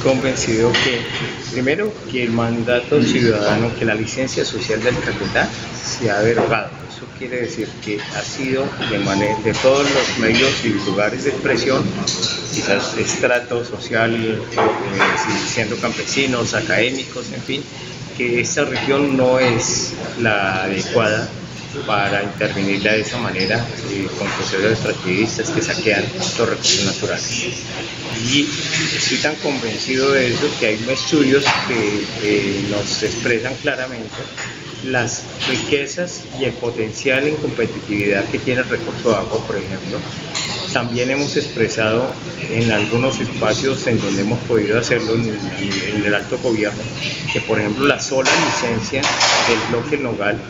convencido que, primero, que el mandato ciudadano, que la licencia social del Caquetá se ha derogado. Eso quiere decir que ha sido de todos los medios y lugares de expresión, quizás estrato social, siendo campesinos, académicos, en fin, que esta región no es la adecuada para intervenirla de esa manera con procesos extractivistas que saquean los recursos naturales. Y estoy tan convencido de eso que hay estudios que nos expresan claramente las riquezas y el potencial en competitividad que tiene el recurso de agua, por ejemplo. También hemos expresado en algunos espacios en donde hemos podido hacerlo en el alto gobierno, que por ejemplo la sola licencia del bloque Nogal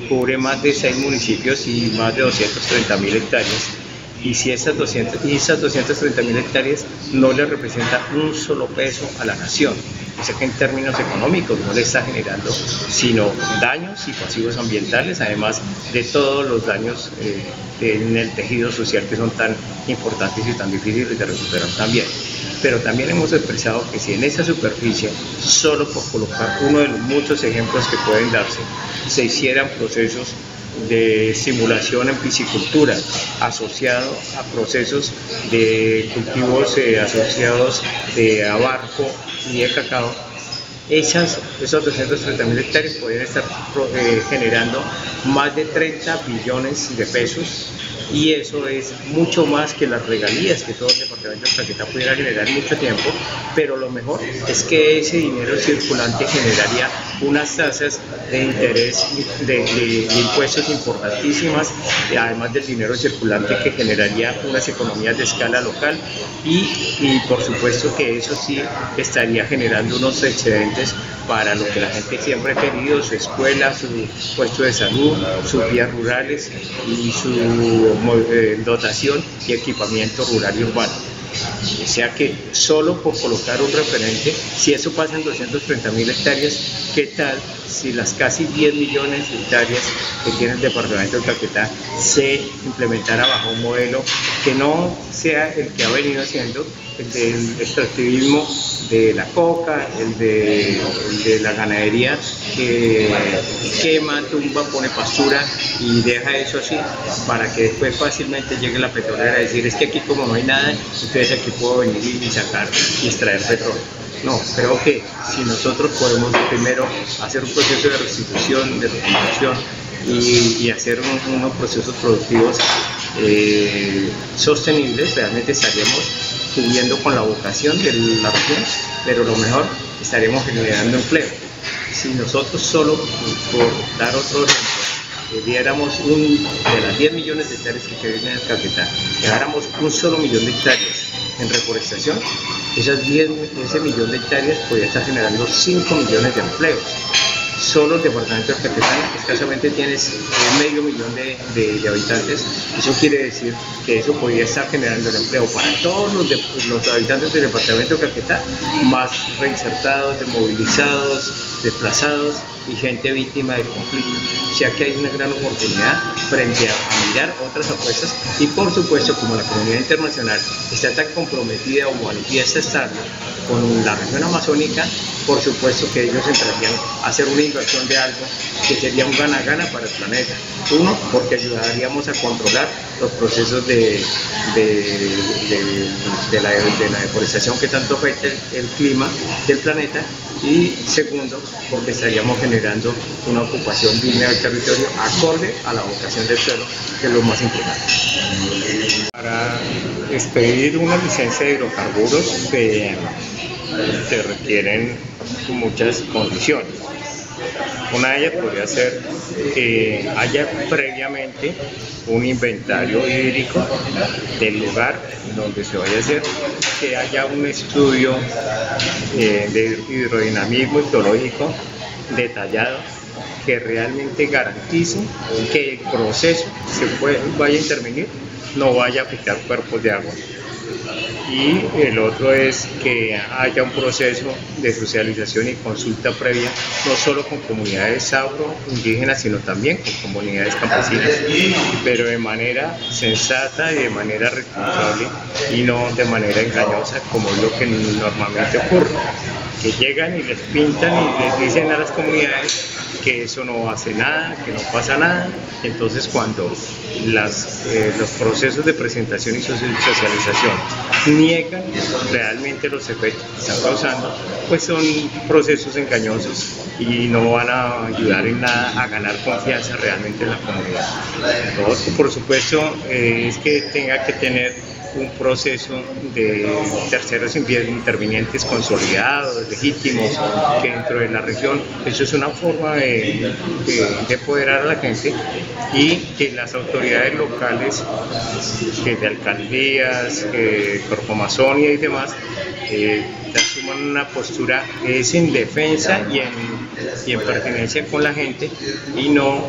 cubre más de 6 municipios y más de 230.000 hectáreas. Y si esas 230.000 hectáreas no le representan un solo peso a la nación, o sea que en términos económicos no le está generando sino daños y pasivos ambientales, además de todos los daños en el tejido social que son tan importantes y tan difíciles de recuperar también. Pero también hemos expresado que si en esa superficie, solo por colocar uno de los muchos ejemplos que pueden darse, se hicieran procesos de simulación en piscicultura asociado a procesos de cultivos asociados de abarco y de cacao, esos 230.000 hectáreas pueden estar generando más de 30 billones de pesos, y eso es mucho más que las regalías que todo el departamento de Caquetá pudiera generar en mucho tiempo. Pero lo mejor es que ese dinero circulante generaría unas tasas de interés de impuestos importantísimas, además del dinero circulante que generaría unas economías de escala local y por supuesto que eso sí estaría generando unos excedentes para lo que la gente siempre ha querido: su escuela, su puesto de salud, sus vías rurales y su dotación y equipamiento rural y urbano. O sea que solo por colocar un referente, si eso pasa en 230.000 hectáreas, ¿qué tal si las casi 10 millones de hectáreas que tiene el departamento de Caquetá se implementara bajo un modelo que no sea el que ha venido haciendo, el del extractivismo de la coca, el de la ganadería que quema, tumba, pone pastura y deja eso así para que después fácilmente llegue la petrolera a decir: es que aquí como no hay nada, entonces aquí puedo venir y sacar y extraer petróleo? No, creo que si nosotros podemos primero hacer un proceso de restitución, de recuperación y hacer unos procesos productivos sostenibles, realmente estaríamos cubriendo con la vocación de la región, pero lo mejor, estaremos generando empleo. Si nosotros solo, por dar otro ejemplo, diéramos de las 10 millones de hectáreas que vienen en el Caquetá, dejáramos un solo millón de hectáreas en reforestación, ese millón de hectáreas podría estar generando 5 millones de empleos. Solo el departamento de Caquetá escasamente tiene medio millón de habitantes. Eso quiere decir que eso podría estar generando el empleo para todos los habitantes del departamento de Caquetá, más reinsertados, desmovilizados, desplazados y gente víctima del conflicto. O sea que hay una gran oportunidad frente a mirar otras apuestas, y por supuesto, como la comunidad internacional está tan comprometida o manifiesta estarlo con la región amazónica, por supuesto que ellos entrarían a hacer una inversión de algo que sería un gana-gana para el planeta. Uno, porque ayudaríamos a controlar los procesos de la deforestación que tanto afecta el clima del planeta, y segundo, porque estaríamos generando una ocupación digna del territorio acorde a la vocación del suelo, que es lo más importante. Para expedir una licencia de hidrocarburos se requieren muchas condiciones. Una de ellas podría ser que haya previamente un inventario hídrico del lugar donde se vaya a hacer, que haya un estudio de hidrodinamismo hidrológico detallado que realmente garantice que el proceso vaya a intervenir no vaya a afectar cuerpos de agua. y el otro es que haya un proceso de socialización y consulta previa, no solo con comunidades afro-indígenas, sino también con comunidades campesinas, pero de manera sensata y de manera responsable y no de manera engañosa como es lo que normalmente ocurre, que llegan y les pintan y les dicen a las comunidades que eso no hace nada, que no pasa nada. Entonces cuando los procesos de presentación y socialización niegan realmente los efectos que están causando, pues son procesos engañosos y no van a ayudar en nada a ganar confianza realmente en la comunidad. Por supuesto, es que tenga que tener un proceso de terceros intervinientes consolidados, legítimos, que dentro de la región, eso es una forma de empoderar a la gente, y que las autoridades locales, que de alcaldías, Corpomazonia y demás, asuman una postura en defensa y en pertenencia con la gente, y no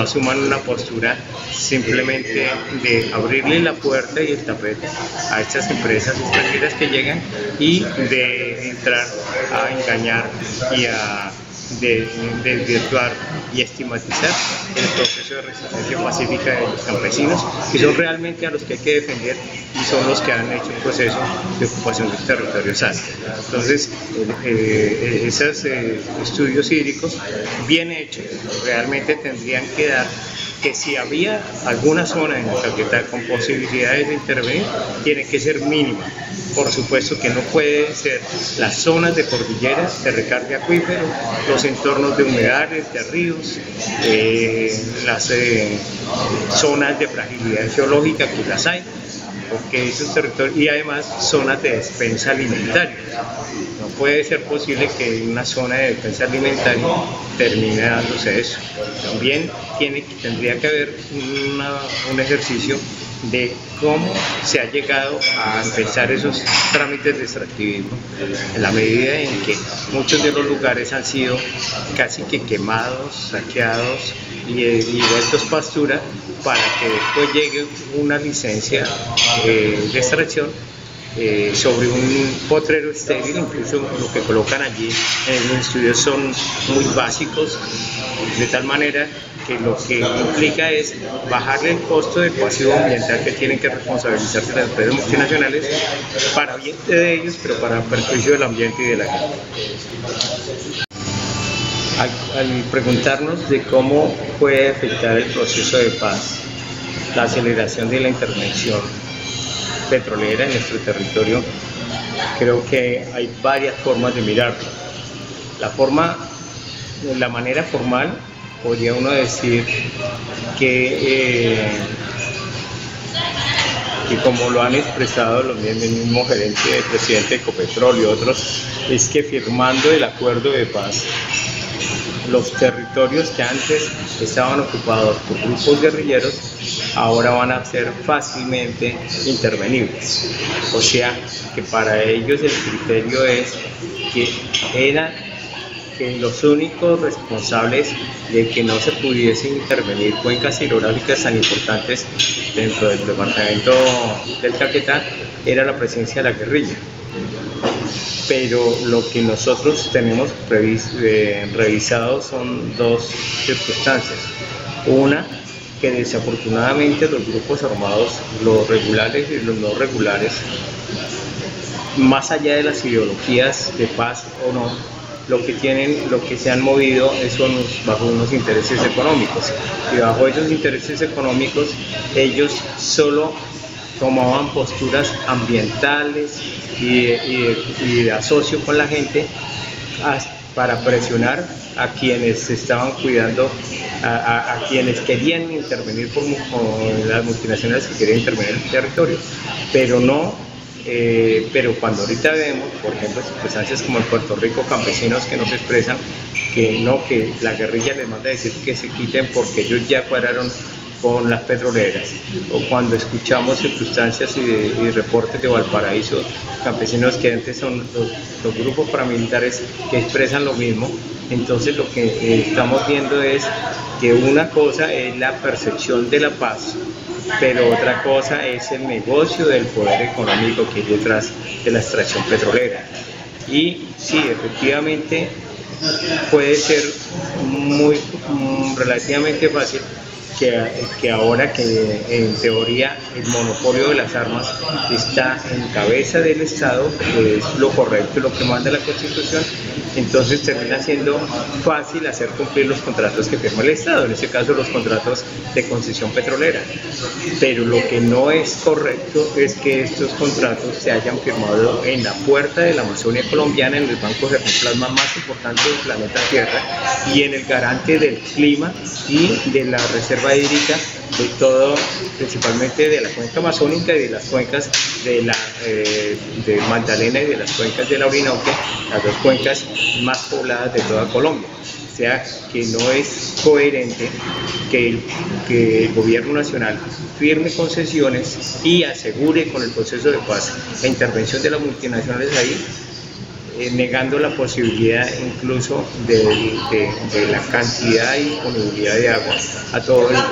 asuman una postura simplemente de abrirle la puerta y el tapete a estas empresas extranjeras que llegan y de entrar a engañar y a desvirtuar y estigmatizar el proceso de resistencia pacífica de los campesinos, que son realmente a los que hay que defender y son los que han hecho un proceso de ocupación del territorio sano. Entonces, esos estudios hídricos bien hechos realmente tendrían que dar que si había alguna zona en el Caquetá con posibilidades de intervenir, tiene que ser mínima. Por supuesto que no pueden ser las zonas de cordilleras de recargue acuífero, los entornos de humedales, de ríos, las zonas de fragilidad geológica, que las hay, porque esos territorios, y además zonas de despensa alimentaria. No puede ser posible que en una zona de defensa alimentaria termine dándose eso. También tendría que haber un ejercicio de cómo se ha llegado a empezar esos trámites de extractivismo, en la medida en que muchos de los lugares han sido casi que quemados, saqueados y vueltos pastura, para que después llegue una licencia de extracción sobre un potrero estéril. Incluso lo que colocan allí en los estudios son muy básicos, de tal manera que lo que implica es bajarle el costo del pasivo ambiental que tienen que responsabilizarse las empresas multinacionales para bien de ellos, pero para perjuicio del ambiente y de la gente. Al preguntarnos de cómo puede afectar el proceso de paz la aceleración de la intervención petrolera en nuestro territorio, creo que hay varias formas de mirarlo. La manera formal, podría uno decir que como lo han expresado el mismo gerente, el presidente de Ecopetrol y otros, es que firmando el acuerdo de paz, los territorios que antes estaban ocupados por grupos guerrilleros ahora van a ser fácilmente intervenibles. O sea, que para ellos el criterio es que los únicos responsables de que no se pudiesen intervenir cuencas hidrográficas tan importantes dentro del departamento del Caquetá era la presencia de la guerrilla. Pero lo que nosotros tenemos revisado son dos circunstancias. Una, que desafortunadamente los grupos armados, los regulares y los no regulares, más allá de las ideologías de paz o no, lo que se han movido son bajo unos intereses económicos, y bajo esos intereses económicos ellos solo tomaban posturas ambientales y de asocio con la gente para presionar a quienes estaban cuidando, a quienes querían intervenir por las multinacionales que querían intervenir en el territorio, pero cuando ahorita vemos, por ejemplo, circunstancias como en Puerto Rico, campesinos que nos expresan que la guerrilla les manda a decir que se quiten porque ellos ya cuadraron con las petroleras, o cuando escuchamos circunstancias y reportes de Valparaíso, campesinos que antes son los grupos paramilitares que expresan lo mismo. Entonces lo que estamos viendo es que una cosa es la percepción de la paz pero otra cosa es el negocio del poder económico que hay detrás de la extracción petrolera. Y sí, efectivamente puede ser relativamente fácil que ahora que en teoría el monopolio de las armas está en cabeza del Estado, que es lo correcto y lo que manda la Constitución, entonces termina siendo fácil hacer cumplir los contratos que firma el Estado, en este caso los contratos de concesión petrolera. Pero lo que no es correcto es que estos contratos se hayan firmado en la puerta de la Amazonia colombiana, en el banco de plasma más importante del planeta Tierra y en el garante del clima y de la reserva hídrica de todo, principalmente de la cuenca amazónica y de las cuencas de Magdalena y de las cuencas de la Orinoco, las dos cuencas más pobladas de toda Colombia. O sea que no es coherente que el gobierno nacional firme concesiones y asegure con el proceso de paz la intervención de las multinacionales ahí, negando la posibilidad incluso de la cantidad y disponibilidad de agua a toda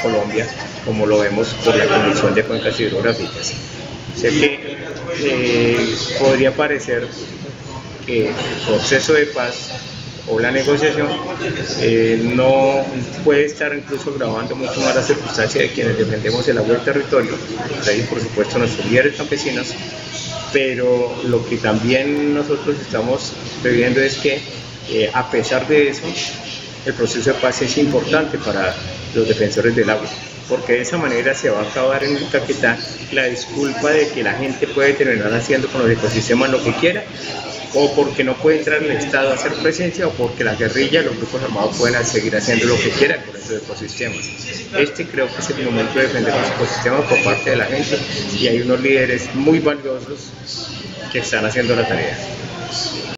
Colombia, como lo vemos por la Comisión de Cuencas Hidrográficas. O sea que podría parecer que el proceso de paz o la negociación no puede estar incluso agravando mucho más la circunstancia de quienes defendemos el agua del territorio, ahí por supuesto nuestros líderes campesinos, pero lo que también nosotros estamos previendo es que a pesar de eso, el proceso de paz es importante para los defensores del agua, porque de esa manera se va a acabar en Caquetá la disculpa de que la gente puede terminar haciendo con los ecosistemas lo que quiera, o porque no puede entrar el Estado a hacer presencia, o porque la guerrilla, los grupos armados pueden seguir haciendo lo que quieran con esos ecosistemas. Creo que es el momento de defender los ecosistemas por parte de la gente, y hay unos líderes muy valiosos que están haciendo la tarea.